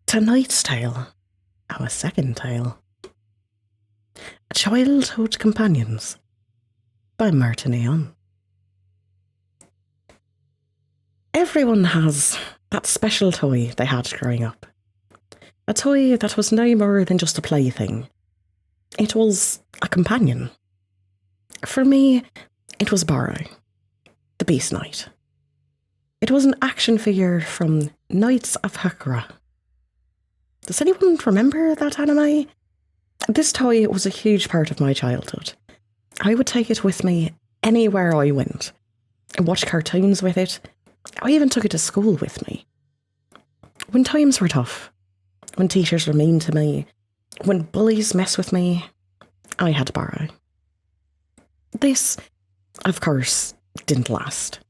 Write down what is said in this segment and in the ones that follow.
Tonight's tale, our second tale, Childhood Companions by Martaneon. Everyone has that special toy they had growing up. A toy that was no more than just a plaything. It was a companion. For me, it was Barrow, the Beast Knight. It was an action figure from Knights of Hakura. Does anyone remember that anime? This toy was a huge part of my childhood. I would take it with me anywhere I went. I watched cartoons with it. I even took it to school with me. When times were tough, when teachers were mean to me, when bullies messed with me, I had to borrow. This, of course, didn't last.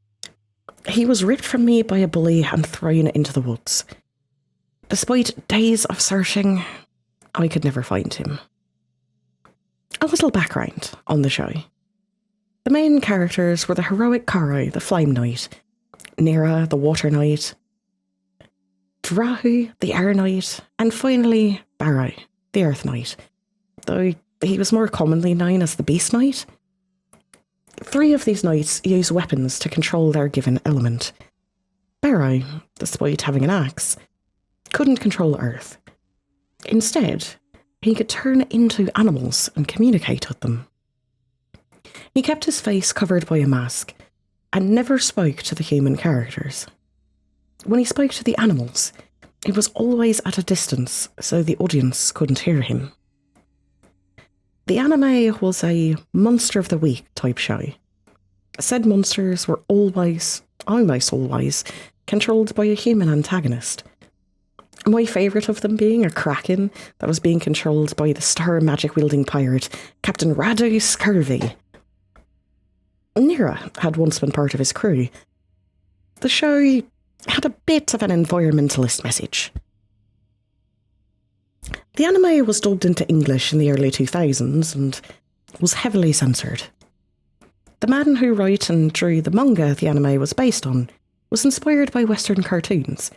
He was ripped from me by a bully and thrown into the woods. Despite days of searching, I could never find him. A little background on the show. The main characters were the heroic Karo, the Flame Knight, Nira, the Water Knight, Drahu, the Air Knight, and finally Barrow, the Earth Knight, though he was more commonly known as the Beast Knight. 3 of these knights use weapons to control their given element. Barrow, despite having an axe, couldn't control Earth. Instead, he could turn into animals and communicate with them. He kept his face covered by a mask and never spoke to the human characters. When he spoke to the animals, it was always at a distance so the audience couldn't hear him. The anime was a Monster of the Week type show. Said monsters were almost always, controlled by a human antagonist. My favourite of them being a kraken that was being controlled by the star magic-wielding pirate, Captain Radu Scurvy. Nira had once been part of his crew. The show had a bit of an environmentalist message. The anime was dubbed into English in the early 2000s and was heavily censored. The man who wrote and drew the manga the anime was based on was inspired by Western cartoons,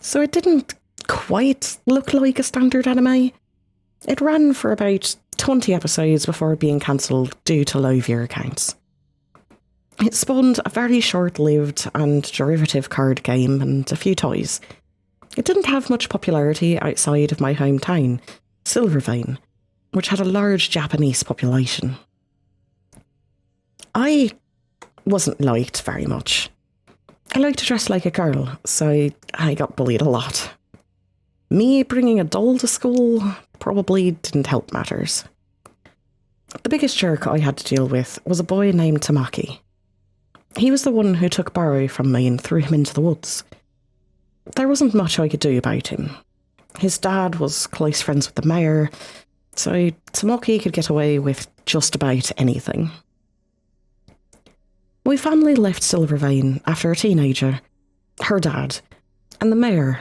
so it didn't quite look like a standard anime. It ran for about 20 episodes before being cancelled due to low viewer counts. It spawned a very short-lived and derivative card game and a few toys. It didn't have much popularity outside of my hometown, Silvervain, which had a large Japanese population. I wasn't liked very much. I liked to dress like a girl, so I got bullied a lot. Me bringing a doll to school probably didn't help matters. The biggest jerk I had to deal with was a boy named Tamaki. He was the one who took Barrow from me and threw him into the woods. There wasn't much I could do about him. His dad was close friends with the mayor, so Tamaki could get away with just about anything. My family left Silvervain after a teenager, her dad, and the mayor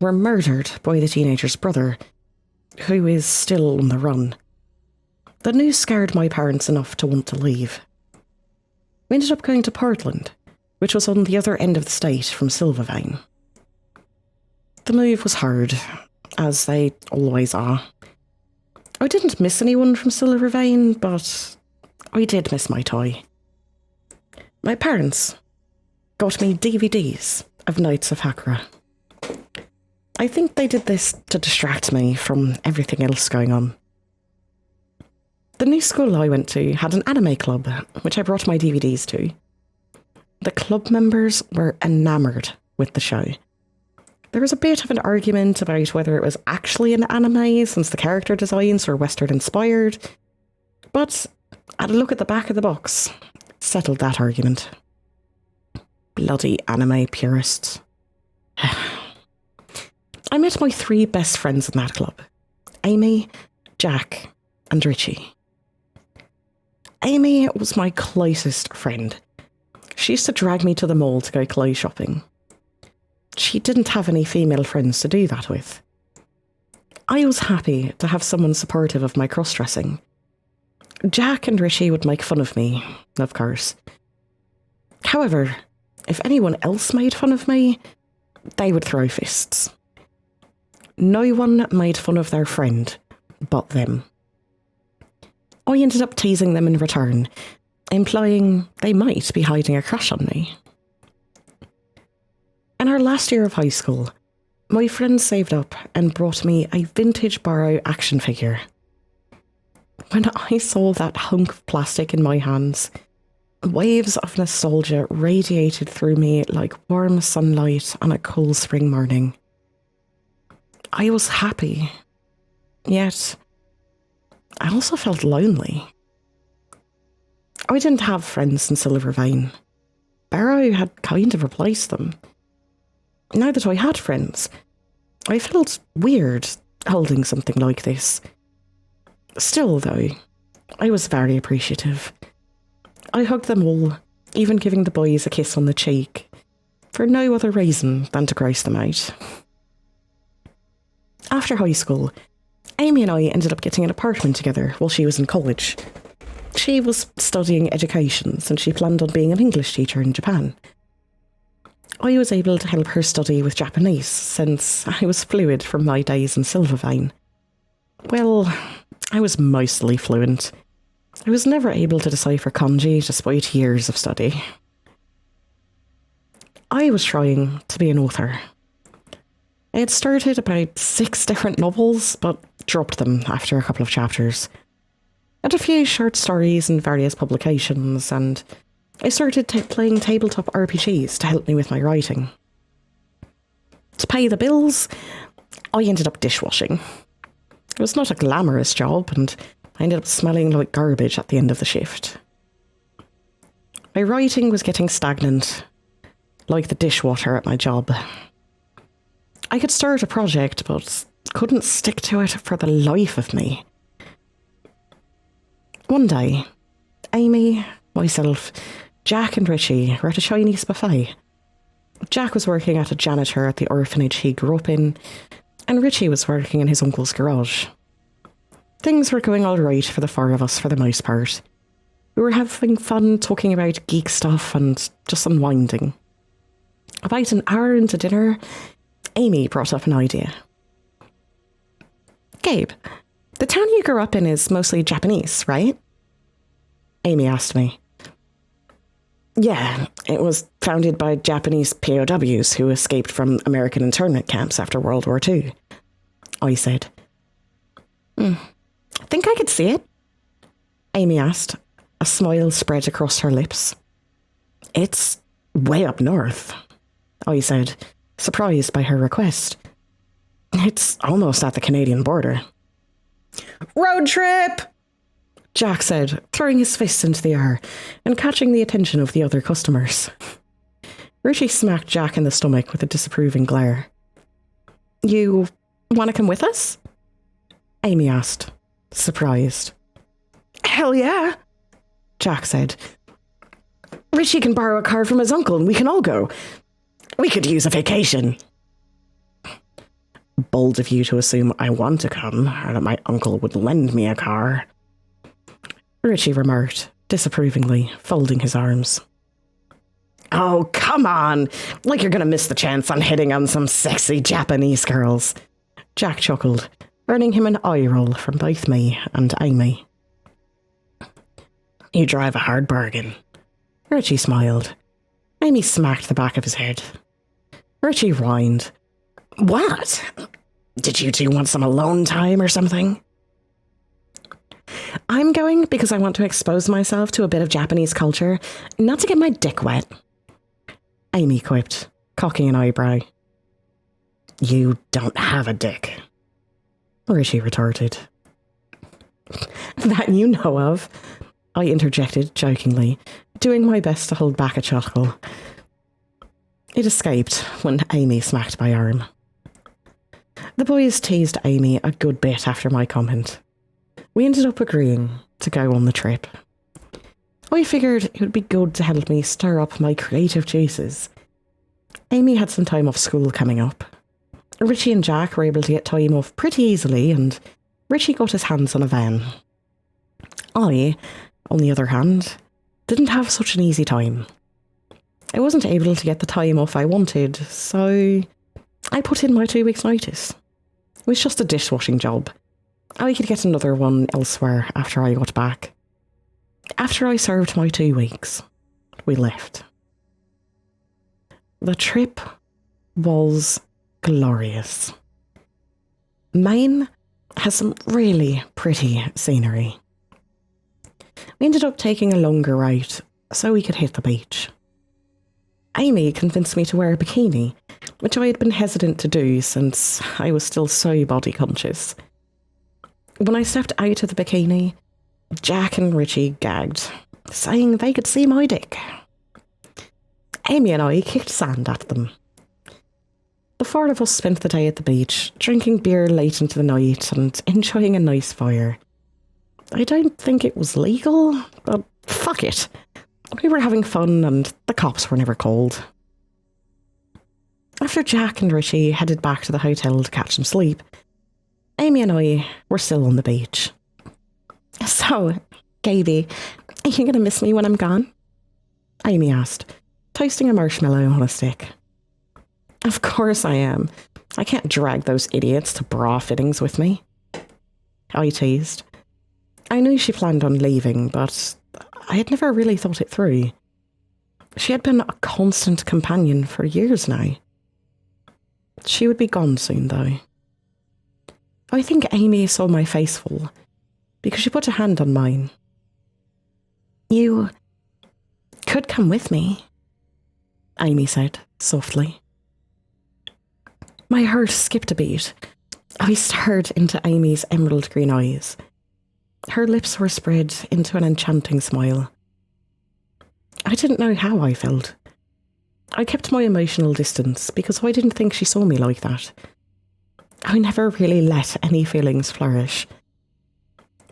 were murdered by the teenager's brother, who is still on the run. The news scared my parents enough to want to leave. We ended up going to Portland, which was on the other end of the state from Silvervain. The move was hard, as they always are. I didn't miss anyone from Silvervain, but I did miss my toy. My parents got me DVDs of Knights of Hakura. I think they did this to distract me from everything else going on. The new school I went to had an anime club, which I brought my DVDs to. The club members were enamoured with the show. There was a bit of an argument about whether it was actually an anime, since the character designs were Western inspired, but I had a look at the back of the box, settled that argument. Bloody anime purists. I met my 3 best friends in that club: Amy, Jack, and Richie. Amy was my closest friend. She used to drag me to the mall to go clothes shopping. She didn't have any female friends to do that with. I was happy to have someone supportive of my cross-dressing. Jack and Richie would make fun of me, of course. However, if anyone else made fun of me, they would throw fists. No one made fun of their friend but them. I ended up teasing them in return, implying they might be hiding a crush on me. In our last year of high school, my friends saved up and brought me a vintage Borrow action figure. When I saw that hunk of plastic in my hands, waves of nostalgia radiated through me like warm sunlight on a cool spring morning. I was happy, yet I also felt lonely. I didn't have friends in Silvervain. Barrow had kind of replaced them. Now that I had friends, I felt weird holding something like this. Still, though, I was very appreciative. I hugged them all, even giving the boys a kiss on the cheek, for no other reason than to gross them out. After high school, Amy and I ended up getting an apartment together while she was in college. She was studying educations and she planned on being an English teacher in Japan. I was able to help her study with Japanese since I was fluid from my days in Silvervain. Well, I was mostly fluent. I was never able to decipher kanji despite years of study. I was trying to be an author. I had started about 6 different novels, but dropped them after a couple of chapters. I had a few short stories in various publications, and I started playing tabletop RPGs to help me with my writing. To pay the bills, I ended up dishwashing. It was not a glamorous job, and I ended up smelling like garbage at the end of the shift. My writing was getting stagnant, like the dishwater at my job. I could start a project, but couldn't stick to it for the life of me. One day, Amy, myself, Jack and Richie were at a Chinese buffet. Jack was working as a janitor at the orphanage he grew up in, and Richie was working in his uncle's garage. Things were going all right for the 4 of us for the most part. We were having fun talking about geek stuff and just unwinding. About an hour into dinner, Amy brought up an idea. Gabe, the town you grew up in is mostly Japanese, right? Amy asked me. Yeah, it was founded by Japanese POWs who escaped from American internment camps after World War II, I said. Think I could see it? Amy asked, a smile spread across her lips. It's way up north, I said, surprised by her request. It's almost at the Canadian border. Road trip! Jack said, throwing his fists into the air and catching the attention of the other customers. Richie smacked Jack in the stomach with a disapproving glare. You want to come with us? Amy asked, surprised. Hell yeah, Jack said. Richie can borrow a car from his uncle and we can all go. We could use a vacation. Bold of you to assume I want to come or that my uncle would lend me a car, Richie remarked, disapprovingly, folding his arms. Oh, come on! Like you're gonna miss the chance on hitting on some sexy Japanese girls. Jack chuckled, earning him an eye roll from both me and Amy. You drive a hard bargain. Richie smiled. Amy smacked the back of his head. Richie whined. What? Did you two want some alone time or something? I'm going because I want to expose myself to a bit of Japanese culture, not to get my dick wet. Amy quipped, cocking an eyebrow. You don't have a dick, Richie retorted. That you know of, I interjected jokingly, doing my best to hold back a chuckle. It escaped when Amy smacked my arm. The boys teased Amy a good bit after my comment. We ended up agreeing to go on the trip. I figured it would be good to help me stir up my creative juices. Amy had some time off school coming up. Richie and Jack were able to get time off pretty easily, and Richie got his hands on a van. I, on the other hand, didn't have such an easy time. I wasn't able to get the time off I wanted, so I put in my 2 weeks' notice. It was just a dishwashing job. I could get another one elsewhere after I got back. After I served my 2 weeks, we left. The trip was glorious. Maine has some really pretty scenery. We ended up taking a longer ride so we could hit the beach. Amy convinced me to wear a bikini, which I had been hesitant to do since I was still so body conscious. When I stepped out of the bikini, Jack and Richie gagged, saying they could see my dick. Amy and I kicked sand at them. The 4 of us spent the day at the beach, drinking beer late into the night and enjoying a nice fire. I don't think it was legal, but fuck it. We were having fun and the cops were never called. After Jack and Richie headed back to the hotel to catch some sleep, Amy and I were still on the beach. So, Gaby, are you going to miss me when I'm gone? Amy asked, toasting a marshmallow on a stick. Of course I am. I can't drag those idiots to bra fittings with me. I teased. I knew she planned on leaving, but I had never really thought it through. She had been a constant companion for years now. She would be gone soon, though. I think Amy saw my face fall, because she put a hand on mine. You could come with me, Amy said softly. My heart skipped a beat. I stared into Amy's emerald green eyes. Her lips were spread into an enchanting smile. I didn't know how I felt. I kept my emotional distance because I didn't think she saw me like that. I never really let any feelings flourish.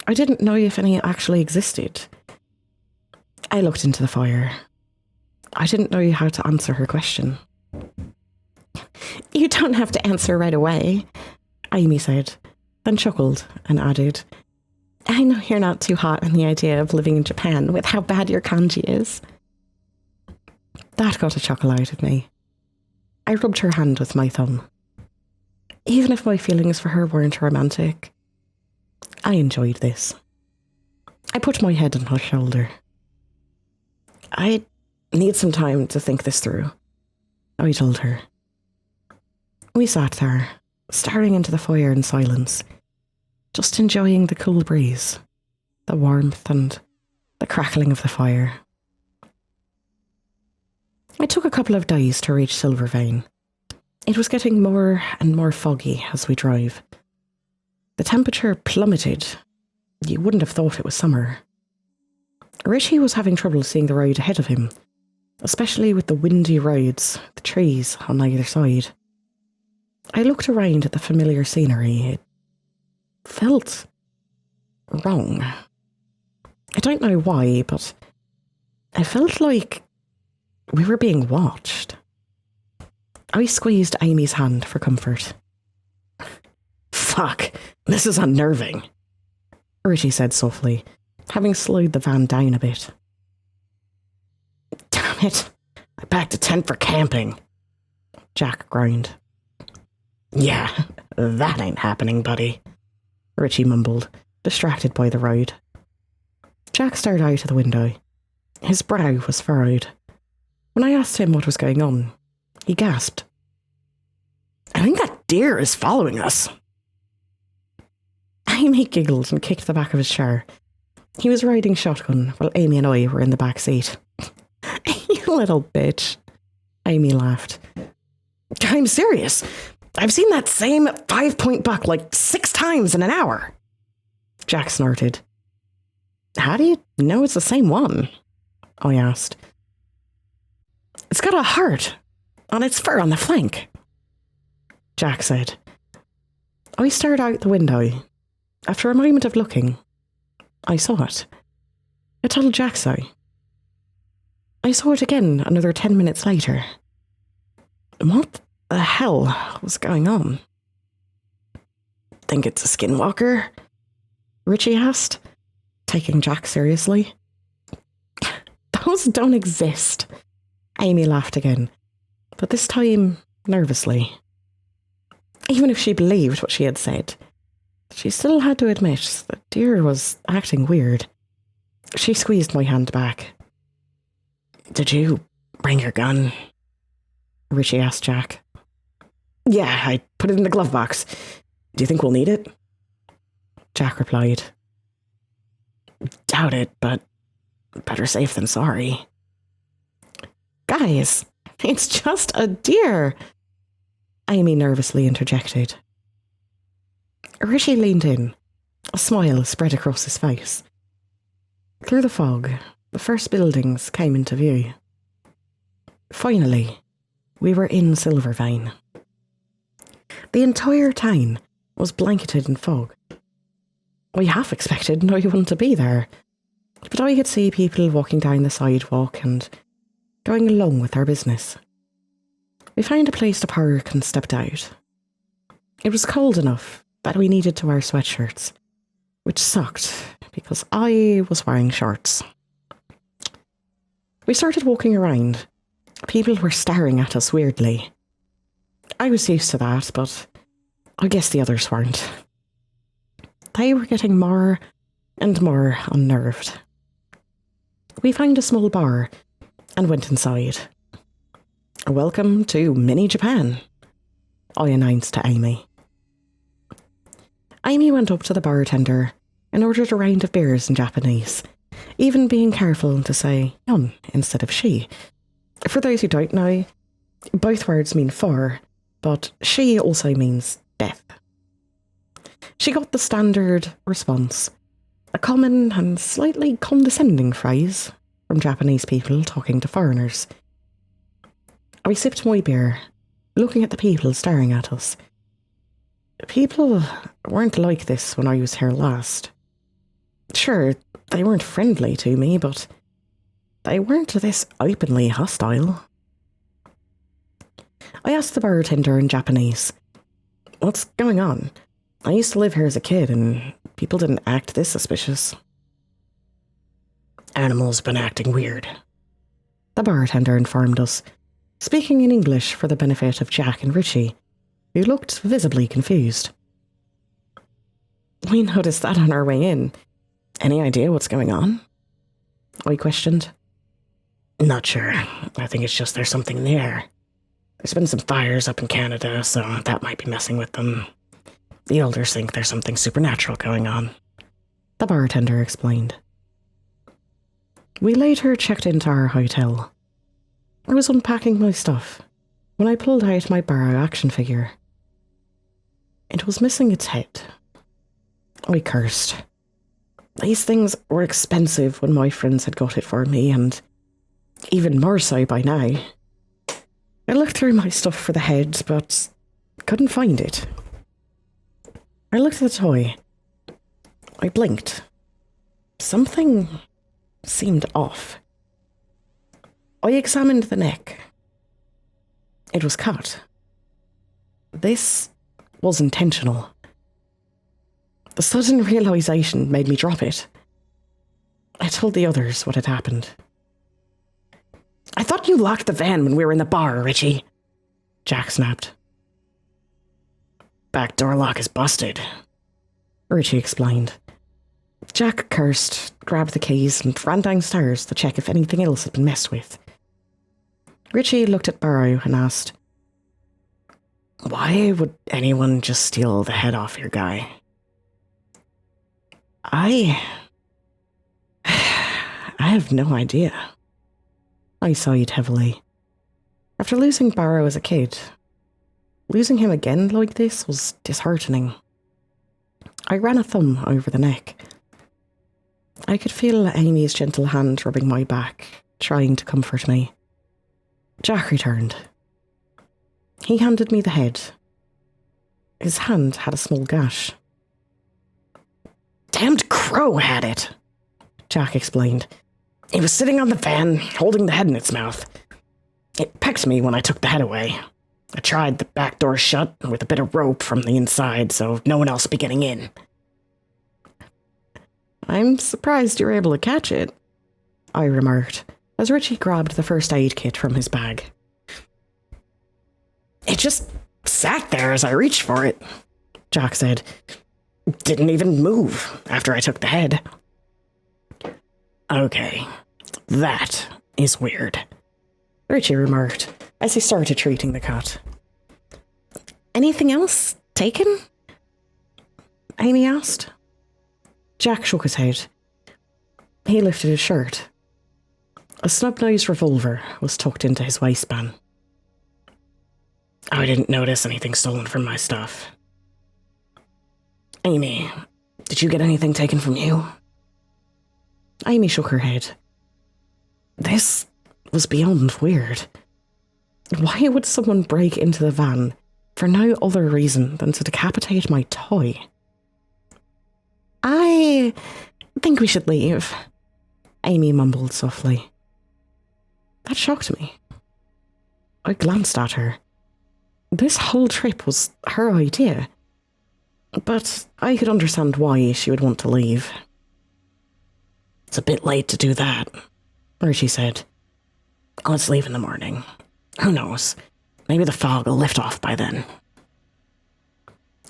I didn't know if any actually existed. I looked into the fire. I didn't know how to answer her question. You don't have to answer right away, Amy said, then chuckled and added, I know you're not too hot on the idea of living in Japan with how bad your kanji is. That got a chuckle out of me. I rubbed her hand with my thumb. Even if my feelings for her weren't romantic, I enjoyed this. I put my head on her shoulder. I need some time to think this through, I told her. We sat there, staring into the fire in silence, just enjoying the cool breeze, the warmth and the crackling of the fire. It took a couple of days to reach Silvervain. It was getting more and more foggy as we drove. The temperature plummeted. You wouldn't have thought it was summer. Richie was having trouble seeing the road ahead of him, especially with the windy roads, the trees on either side. I looked around at the familiar scenery. It felt wrong. I don't know why, but I felt like we were being watched. I squeezed Amy's hand for comfort. Fuck, this is unnerving, Richie said softly, having slowed the van down a bit. Damn it, I packed a tent for camping, Jack groaned. Yeah, that ain't happening, buddy, Richie mumbled, distracted by the road. Jack stared out of the window. His brow was furrowed. When I asked him what was going on, he gasped. I think that deer is following us. Amy giggled and kicked the back of his chair. He was riding shotgun while Amy and I were in the back seat. You little bitch, Amy laughed. I'm serious. I've seen that same 5-point buck like 6 times in an hour. Jack snorted. How do you know it's the same one? I asked. It's got a heart on its fur on the flank, Jack said. I stared out the window. After a moment of looking, I saw it. I told Jack so. I saw it again another 10 minutes later. What the hell was going on? Think it's a skinwalker? Richie asked, taking Jack seriously. Those don't exist. Amy laughed again, but this time nervously. Even if she believed what she had said, she still had to admit that Dear was acting weird. She squeezed my hand back. "Did you bring your gun?" Richie asked Jack. "Yeah, I put it in the glove box. Do you think we'll need it?" Jack replied. "Doubt it, but better safe than sorry." "Guys, it's just a deer," Amy nervously interjected. Richie leaned in. A smile spread across his face. Through the fog, the first buildings came into view. Finally, we were in Silvervain. The entire town was blanketed in fog. I half expected no one to be there, but I could see people walking down the sidewalk and going along with their business. We found a place to park and stepped out. It was cold enough that we needed to wear sweatshirts, which sucked because I was wearing shorts. We started walking around. People were staring at us weirdly. I was used to that, but I guess the others weren't. They were getting more and more unnerved. We found a small bar and went inside. "Welcome to Mini Japan," I announced to Amy. Amy went up to the bartender and ordered a round of beers in Japanese, even being careful to say "yon" instead of "she." For those who don't know, both words mean "for," but "she" also means death. She got the standard response, a common and slightly condescending phrase from Japanese people talking to foreigners. I sipped my beer, looking at the people staring at us. People weren't like this when I was here last. Sure, they weren't friendly to me, but they weren't this openly hostile. I asked the bartender in Japanese, "What's going on? I used to live here as a kid and people didn't act this suspicious." "Animals been acting weird," the bartender informed us, speaking in English for the benefit of Jack and Richie, who looked visibly confused. "We noticed that on our way in. Any idea what's going on?" I questioned. "Not sure. I think it's just there's something in the air. There's been some fires up in Canada, so that might be messing with them. The elders think there's something supernatural going on," the bartender explained. We later checked into our hotel. I was unpacking my stuff when I pulled out my Barrow action figure. It was missing its head. I cursed. These things were expensive when my friends had got it for me, and even more so by now. I looked through my stuff for the head, but couldn't find it. I looked at the toy. I blinked. Something seemed off. I examined the neck. It was cut. This was intentional. The sudden realization made me drop it. I told the others what had happened. "I thought you locked the van when we were in the bar, Richie," Jack snapped. "Back door lock is busted," Richie explained. Jack cursed, grabbed the keys, and ran downstairs to check if anything else had been messed with. Richie looked at Barrow and asked, "Why would anyone just steal the head off your guy?" I have no idea. I sighed heavily. After losing Barrow as a kid, losing him again like this was disheartening. I ran a thumb over the neck. I could feel Amy's gentle hand rubbing my back, trying to comfort me. Jack returned. He handed me the head. His hand had a small gash. "Damned crow had it," Jack explained. "He was sitting on the van, holding the head in its mouth. It pecked me when I took the head away. I tried the back door shut with a bit of rope from the inside so no one else would be getting in." "I'm surprised you were able to catch it," I remarked, as Richie grabbed the first aid kit from his bag. It just Sat there as I reached for it, Jack said. Didn't even move after I took the head. Okay, that is weird, Richie remarked as he started treating the cat. Anything else taken? Amy asked. Jack shook his head. He lifted his shirt. A snub-nosed revolver was tucked into his waistband. I didn't notice anything stolen from my stuff. Amy, did you get anything taken from you? Amy shook her head. This was beyond weird. Why would someone break into the van for no other reason than to decapitate my toy? I think we should leave, Amy mumbled softly. That shocked me. I glanced at her. This whole trip was her idea, but I could understand why she would want to leave. It's a bit late to do that, Richie said. Let's leave in the morning. Who knows? Maybe the fog will lift off by then.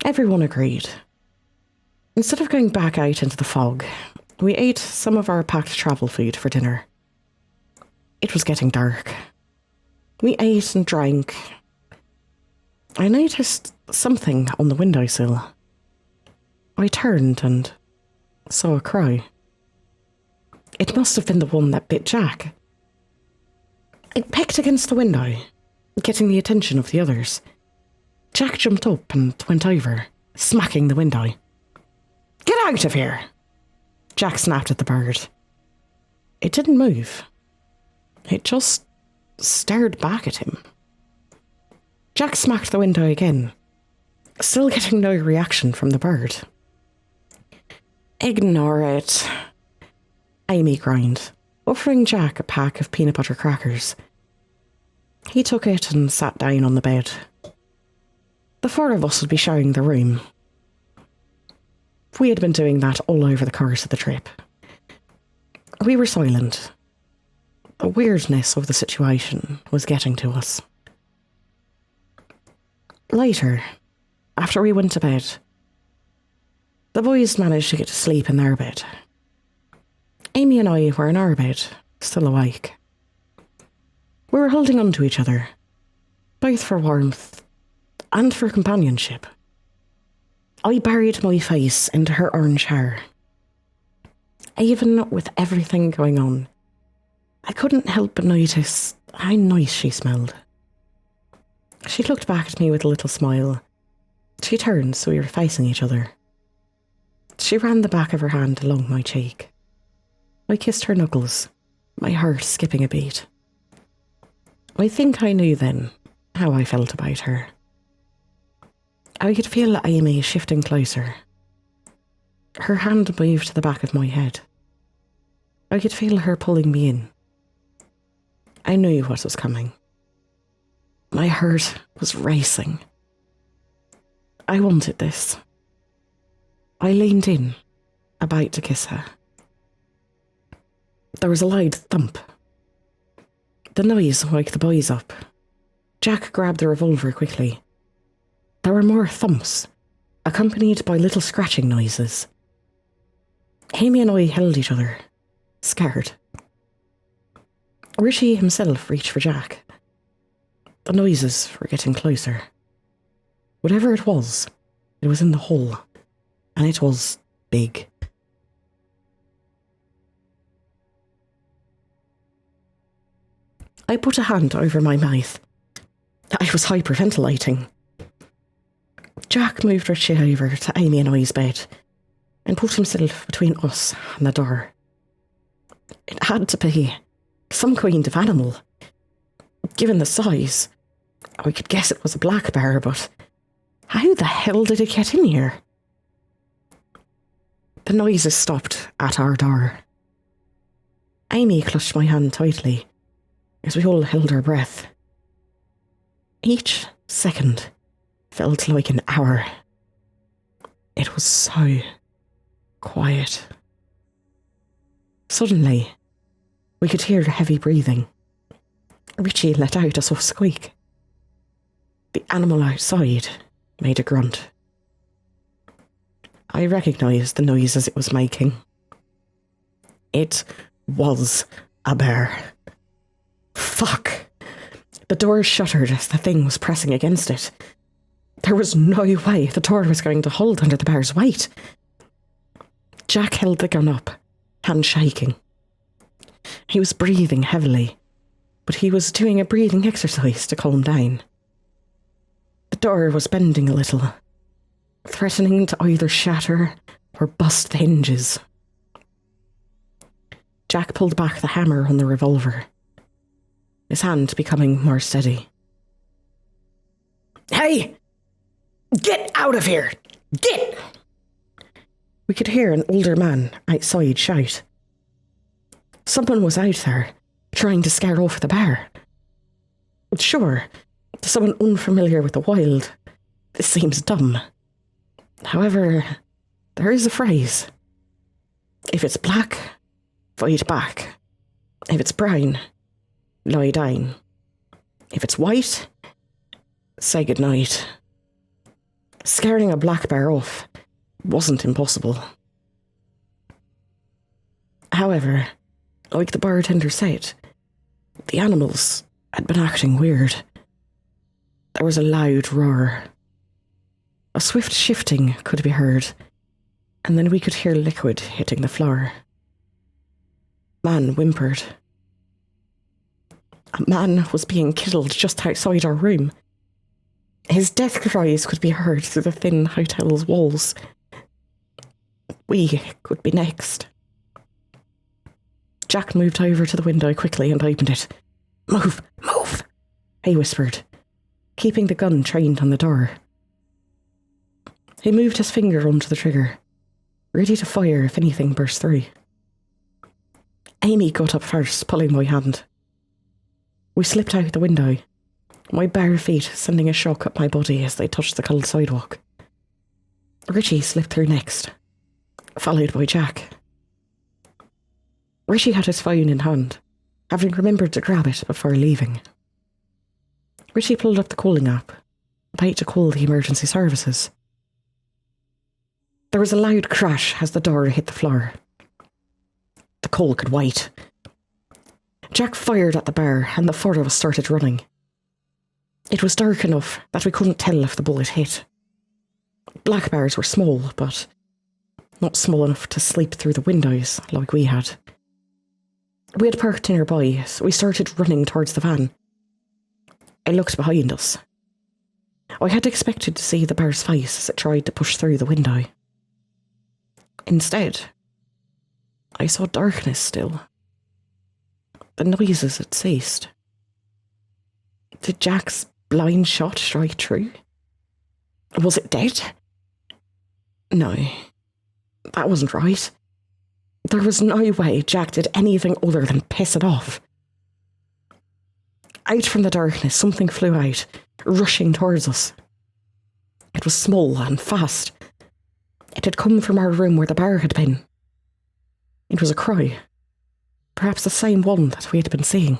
Everyone agreed. Instead of going back out into the fog, we ate some of our packed travel food for dinner. It was getting dark. We ate and drank. I noticed something on the windowsill. I turned and saw a crow. It must have been the one that bit Jack. It pecked against the window, getting the attention of the others. Jack jumped up and went over, smacking the window. Get out of here! Jack snapped at the bird. It didn't move. It just stared back at him. Jack smacked the window again, still getting no reaction from the bird. Ignore it, Amy groaned, offering Jack a pack of peanut butter crackers. He took it and sat down on the bed. The four of us would be sharing the room. We had been doing that all over the course of the trip. We were silent. The weirdness of the situation was getting to us. Later, after we went to bed, the boys managed to get to sleep in their bed. Amy and I were in our bed, still awake. We were holding on to each other, both for warmth and for companionship. I buried my face into her orange hair. Even with everything going on, I couldn't help but notice how nice she smelled. She looked back at me with a little smile. She turned so we were facing each other. She ran the back of her hand along my cheek. I kissed her knuckles, my heart skipping a beat. I think I knew then how I felt about her. I could feel Amy shifting closer. Her hand moved to the back of my head. I could feel her pulling me in. I knew what was coming. My heart was racing. I wanted this. I leaned in, about to kiss her. There was a loud thump. The noise woke the boys up. Jack grabbed the revolver quickly. There were more thumps, accompanied by little scratching noises. Amy and I held each other, scared. Richie himself reached for Jack. The noises were getting closer. Whatever it was in the hall, and it was big. I put a hand over my mouth. I was hyperventilating. Jack moved Richie over to Amy and I's bed and put himself between us and the door. It had to be some kind of animal. Given the size, I could guess it was a black bear, but how the hell did it get in here? The noises stopped at our door. Amy clutched my hand tightly as we all held our breath. Each second felt like an hour. It was so quiet. Suddenly, we could hear heavy breathing. Richie let out a soft squeak. The animal outside made a grunt. I recognised the noises it was making. It was a bear. Fuck. The door shuttered as the thing was pressing against it. There was no way the door was going to hold under the bear's weight. Jack held the gun up, hand shaking. He was breathing heavily, but he was doing a breathing exercise to calm down. The door was bending a little, threatening to either shatter or bust the hinges. Jack pulled back the hammer on the revolver, his hand becoming more steady. "Hey! Get out of here! Get!" We could hear an older man outside shout. Someone was out there, trying to scare off the bear. Sure, to someone unfamiliar with the wild, this seems dumb. However, there is a phrase. If it's black, fight back. If it's brown, lie down. If it's white, say goodnight. Scaring a black bear off wasn't impossible. However, like the bartender said, the animals had been acting weird. There was a loud roar. A swift shifting could be heard, and then we could hear liquid hitting the floor. Man whimpered. A man was being killed just outside our room. His death cries could be heard through the thin hotel's walls. We could be next. Jack moved over to the window quickly and opened it. "Move, move," he whispered, keeping the gun trained on the door. He moved his finger onto the trigger, ready to fire if anything burst through. Amy got up first, pulling my hand. We slipped out the window, my bare feet sending a shock up my body as they touched the cold sidewalk. Richie slipped through next, followed by Jack. Richie had his phone in hand, having remembered to grab it before leaving. Richie pulled up the calling app, about to call the emergency services. There was a loud crash as the door hit the floor. The call could wait. Jack fired at the bear and the four of us started running. It was dark enough that we couldn't tell if the bullet hit. Black bears were small, but not small enough to sleep through the windows like we had. We had parked nearby, so we started running towards the van. I looked behind us. I had expected to see the bear's face as it tried to push through the window. Instead, I saw darkness still. The noises had ceased. Did Jack's blind shot strike true? Was it dead? No, that wasn't right. There was no way Jack did anything other than piss it off. Out from the darkness, something flew out, rushing towards us. It was small and fast. It had come from our room where the bar had been. It was a crow, perhaps the same one that we had been seeing.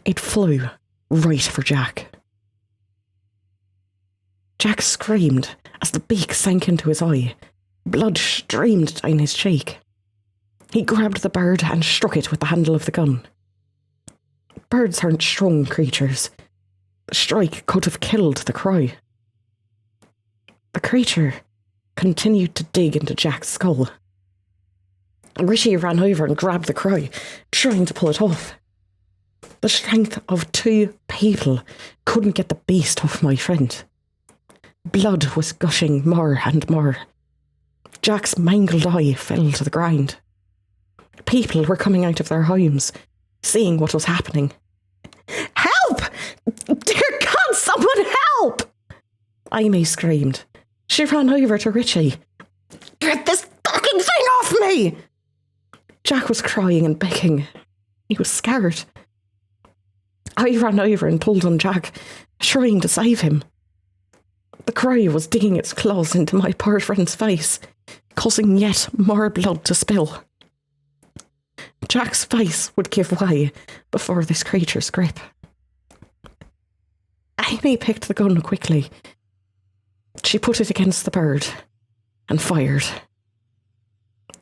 It flew right for Jack. Jack screamed as the beak sank into his eye. Blood streamed down his cheek. He grabbed the bird and struck it with the handle of the gun. Birds aren't strong creatures. The strike could have killed the crow. The creature continued to dig into Jack's skull. Richie ran over and grabbed the crow, trying to pull it off. The strength of two people couldn't get the beast off my friend. Blood was gushing more and more. Jack's mangled eye fell to the ground. People were coming out of their homes, seeing what was happening. "Help! Dear God, someone help!" Amy screamed. She ran over to Richie. "Get this fucking thing off me!" Jack was crying and begging. He was scared. I ran over and pulled on Jack, trying to save him. The crow was digging its claws into my poor friend's face, causing yet more blood to spill. Jack's face would give way before this creature's grip. Amy picked the gun quickly. She put it against the bird and fired.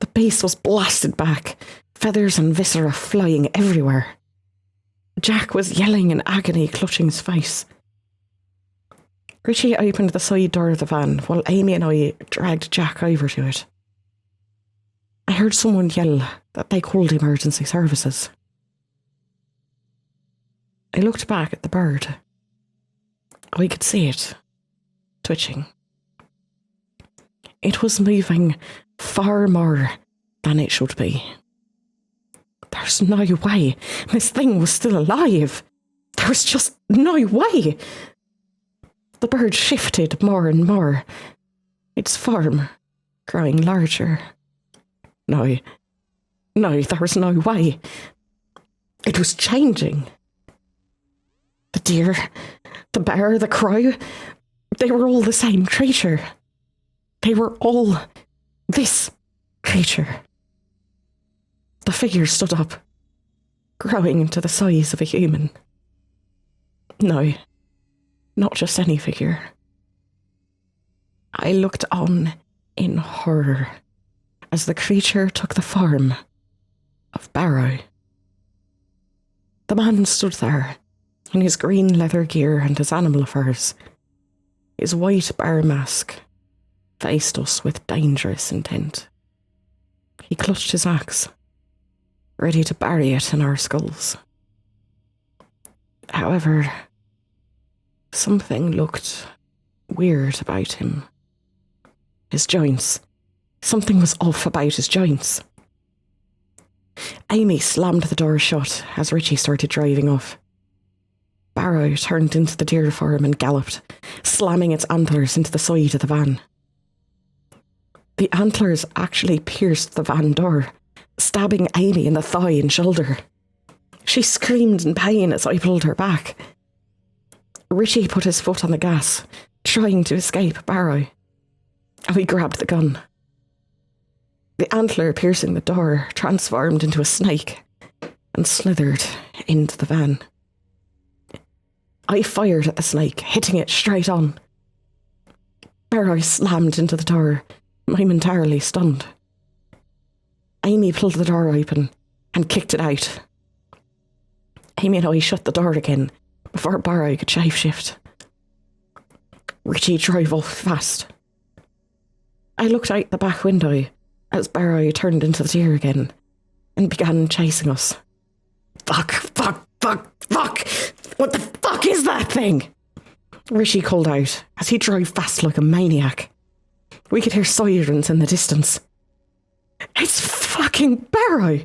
The beast was blasted back, feathers and viscera flying everywhere. Jack was yelling in agony, clutching his face. Richie opened the side door of the van while Amy and I dragged Jack over to it. I heard someone yell that they called emergency services. I looked back at the bird. I could see it, twitching. It was moving far more than it should be. There's no way this thing was still alive. There was just no way. The bird shifted more and more, its form growing larger. No, there was no way. It was changing. The deer, the bear, the crow, they were all the same creature. They were all this creature. The figure stood up, growing into the size of a human. No, not just any figure. I looked on in horror as the creature took the form of Barrow. The man stood there in his green leather gear and his animal furs. His white bear mask faced us with dangerous intent. He clutched his axe, ready to bury it in our skulls. However, something looked weird about him. His joints. Something was off about his joints. Amy slammed the door shut as Richie started driving off. Barrow turned into the deer form and galloped, slamming its antlers into the side of the van. The antlers actually pierced the van door, stabbing Amy in the thigh and shoulder. She screamed in pain as I pulled her back. Richie put his foot on the gas, trying to escape Barrow. We grabbed the gun. The antler piercing the door transformed into a snake and slithered into the van. I fired at the snake, hitting it straight on. Barrow slammed into the door, momentarily stunned. Amy pulled the door open and kicked it out. Amy and I shut the door again before Barrow could shapeshift. Richie drove off fast. I looked out the back window as Barrow turned into the deer again and began chasing us. Fuck! What the fuck is that thing? Richie called out as he drove fast like a maniac. We could hear sirens in the distance. It's fucking Barrow!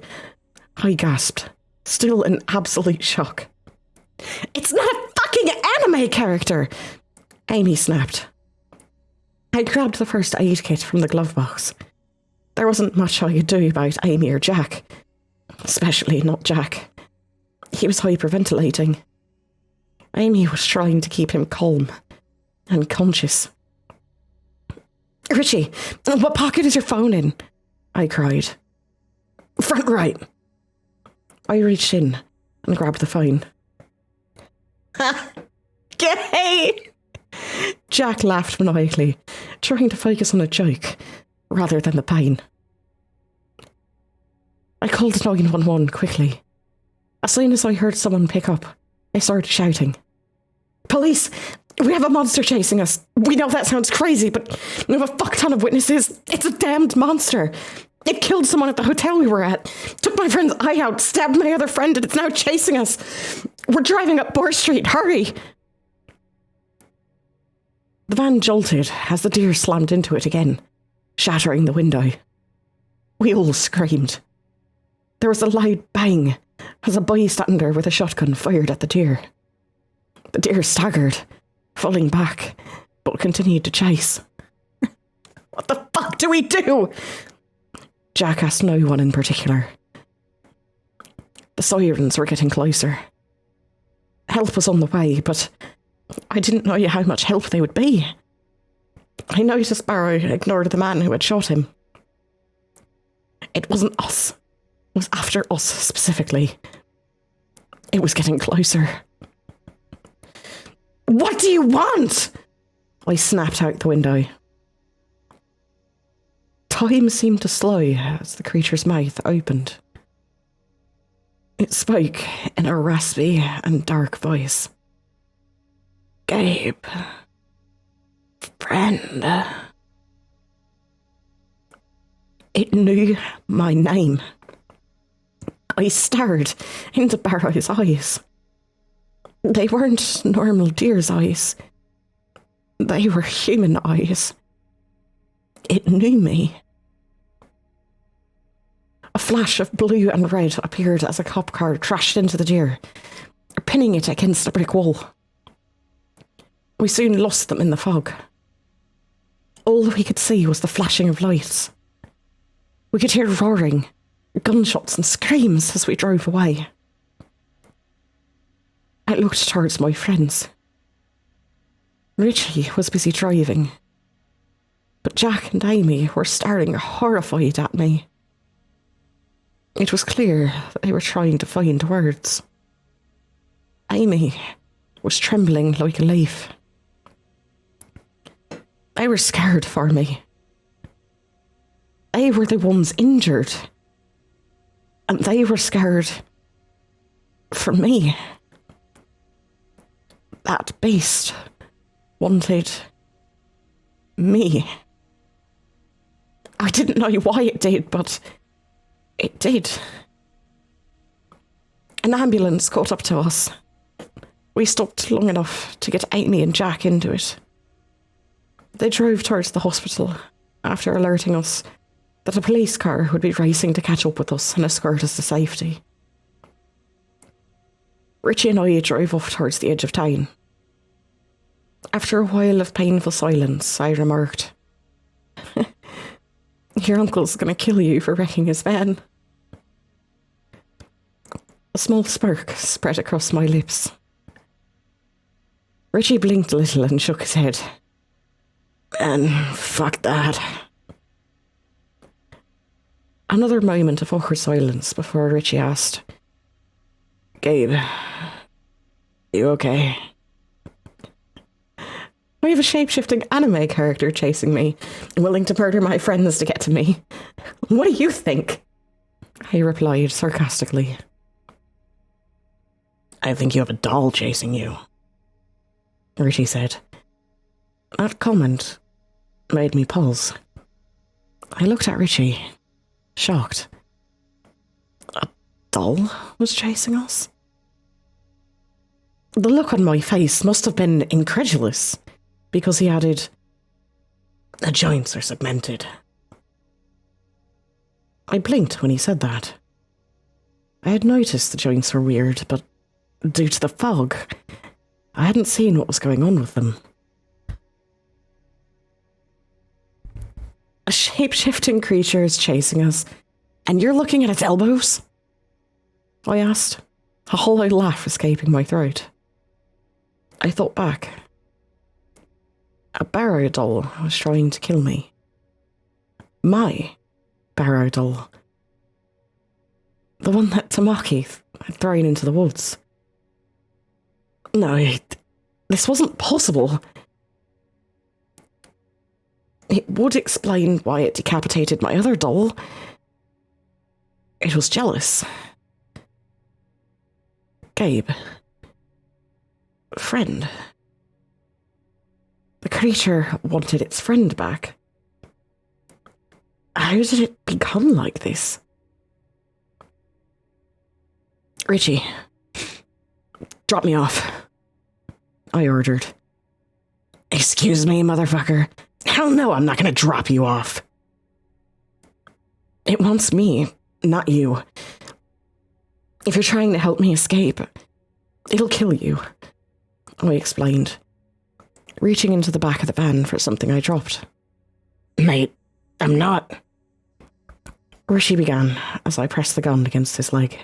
I gasped, still in absolute shock. It's not a fucking anime character! Amy snapped. I grabbed the first aid kit from the glove box. There wasn't much I could do about Amy or Jack. Especially not Jack. He was hyperventilating. Amy was trying to keep him calm and conscious. Richie, what pocket is your phone in? I cried. Front right. I reached in and grabbed the phone. Ha! Gay! Jack laughed maniacally, trying to focus on a joke rather than the pain. I called 911 quickly. As soon as I heard someone pick up, I started shouting. Police! We have a monster chasing us. We know that sounds crazy, but we have a fuck ton of witnesses. It's a damned monster. It killed someone at the hotel we were at, took my friend's eye out, stabbed my other friend, and it's now chasing us. We're driving up Boar Street. Hurry! The van jolted as the deer slammed into it again, shattering the window. We all screamed. There was a loud bang as a bystander with a shotgun fired at the deer. The deer staggered, falling back, but continued to chase. What the fuck do we do? Jack asked no one in particular. The sirens were getting closer. Help was on the way, but I didn't know how much help they would be. I noticed Barrow ignored the man who had shot him. It wasn't us. It was after us specifically. It was getting closer. What do you want? I snapped out the window. Time seemed to slow as the creature's mouth opened. It spoke in a raspy and dark voice. Gabe. Friend. It knew my name. I stared into Barrow's eyes. They weren't normal deer's eyes. They were human eyes. It knew me. A flash of blue and red appeared as a cop car crashed into the deer, pinning it against a brick wall. We soon lost them in the fog. All we could see was the flashing of lights. We could hear roaring, gunshots and screams as we drove away. I looked towards my friends. Richie was busy driving, but Jack and Amy were staring horrified at me. It was clear they were trying to find words. Amy was trembling like a leaf. They were scared for me. They were the ones injured. And they were scared for me. That beast wanted me. I didn't know why it did, but it did. An ambulance caught up to us. We stopped long enough to get Amy and Jack into it. They drove towards the hospital after alerting us that a police car would be racing to catch up with us and escort us to safety. Richie and I drove off towards the edge of town. After a while of painful silence, I remarked, "Your uncle's going to kill you for wrecking his van." A small smirk spread across my lips. Richie blinked a little and shook his head. "And fuck that." Another moment of awkward silence before Richie asked, "Gabe, you okay?" I have a shape-shifting anime character chasing me, willing to murder my friends to get to me. What do you think? I replied sarcastically. "I think you have a doll chasing you," Richie said. That comment made me pause. I looked at Richie, shocked. A doll was chasing us? The look on my face must have been incredulous, because he added, "The joints are segmented." I blinked when he said that. I had noticed the joints were weird, but due to the fog, I hadn't seen what was going on with them. A shape-shifting creature is chasing us, and you're looking at its elbows? I asked, a hollow laugh escaping my throat. I thought back. A barrow doll was trying to kill me. My barrow doll. The one that Tamaki had thrown into the woods. No, this wasn't possible. It would explain why it decapitated my other doll. It was jealous. Gabe. Friend. The creature wanted its friend back. How did it become like this? Richie, drop me off, I ordered. Excuse me, motherfucker. Hell no, I'm not gonna drop you off. It wants me, not you. If you're trying to help me escape, it'll kill you, I explained, reaching into the back of the van for something I dropped. Mate, I'm not. Rishi began as I pressed the gun against his leg.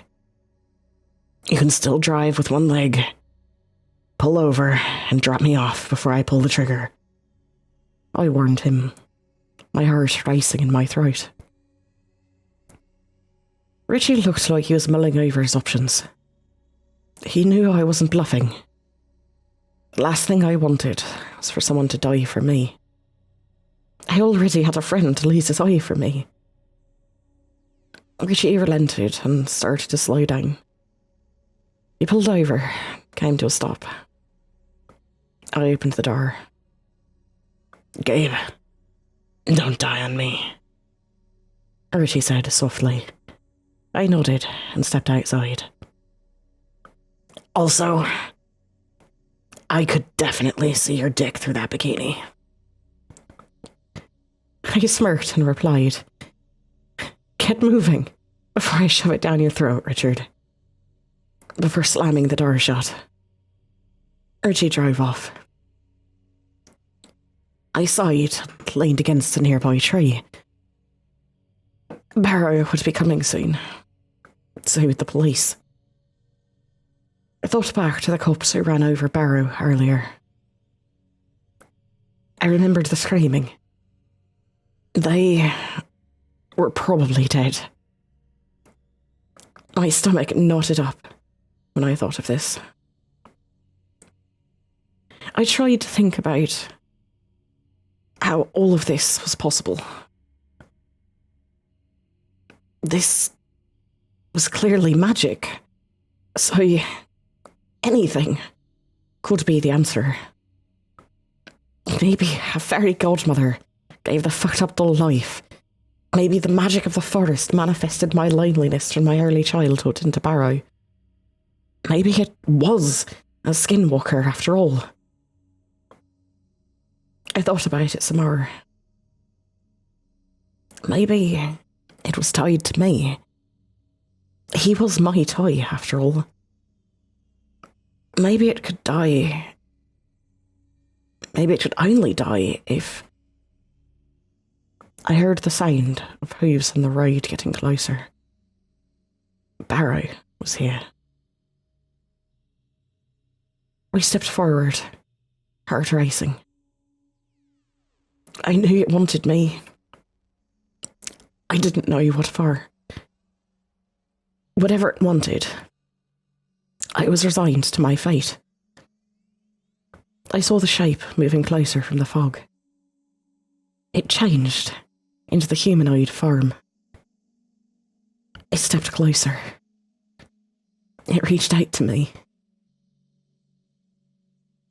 You can still drive with one leg. Pull over and drop me off before I pull the trigger. I warned him, my heart racing in my throat. Richie looked like he was mulling over his options. He knew I wasn't bluffing. The last thing I wanted was for someone to die for me. I already had a friend to lose his eye for me. Richie relented and started to slow down. He pulled over, came to a stop. I opened the door. "Gabe, don't die on me," Richie said softly. I nodded and stepped outside. "Also, I could definitely see your dick through that bikini." I smirked and replied, "Get moving before I shove it down your throat, Richard." Before slamming the door shut, Richie drove off. I sighed and leaned against a nearby tree. Barrow would be coming soon. So would the police. I thought back to the cops who ran over Barrow earlier. I remembered the screaming. They were probably dead. My stomach knotted up when I thought of this. I tried to think about how all of this was possible. This was clearly magic, so anything could be the answer. Maybe a fairy godmother gave the fucked up dull life. Maybe the magic of the forest manifested my loneliness from my early childhood into Barrow. Maybe it was a skinwalker after all. I thought about it some more. Maybe it was tied to me. He was my toy, after all. Maybe it could die. Maybe it could only die if I heard the sound of hooves on the road getting closer. Barrow was here. I stepped forward, heart racing. I knew it wanted me. I didn't know what for. Whatever it wanted, I was resigned to my fate. I saw the shape moving closer from the fog. It changed into the humanoid form. It stepped closer. It reached out to me.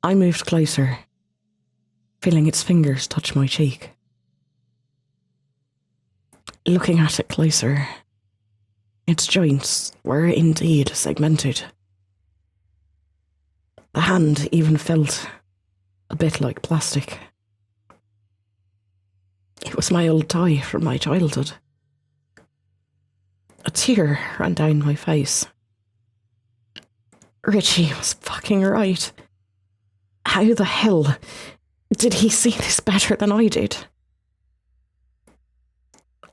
I moved closer, feeling its fingers touch my cheek. Looking at it closer, its joints were indeed segmented. The hand even felt a bit like plastic. It was my old toy from my childhood. A tear ran down my face. Richie was fucking right. How the hell did he see this better than I did?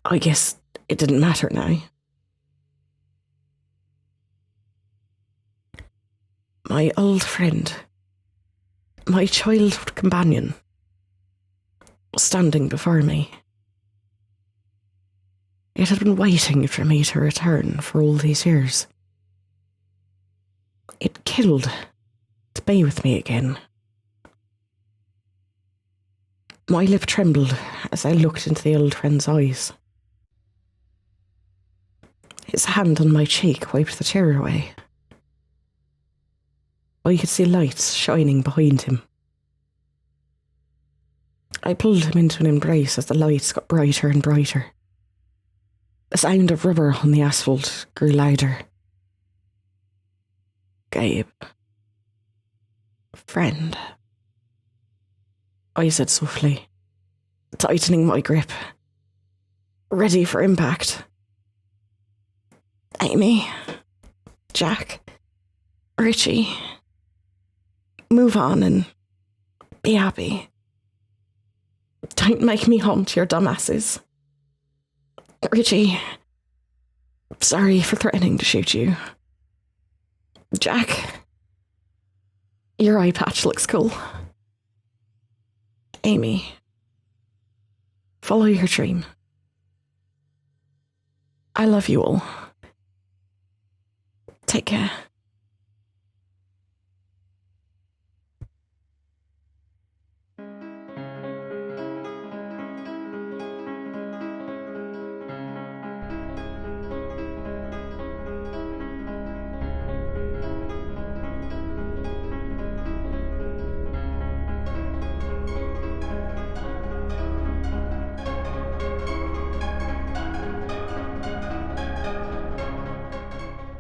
I guess it didn't matter now. My old friend, my childhood companion, was standing before me. It had been waiting for me to return for all these years. It killed to be with me again. My lip trembled as I looked into the old friend's eyes. His hand on my cheek wiped the tear away. I could see lights shining behind him. I pulled him into an embrace as the lights got brighter and brighter. The sound of rubber on the asphalt grew louder. Gabe. Friend. I said softly, tightening my grip, ready for impact. Amy, Jack, Richie, move on and be happy. Don't make me haunt your dumbasses. Richie, sorry for threatening to shoot you. Jack, your eye patch looks cool. Amy, follow your dream. I love you all. Take care.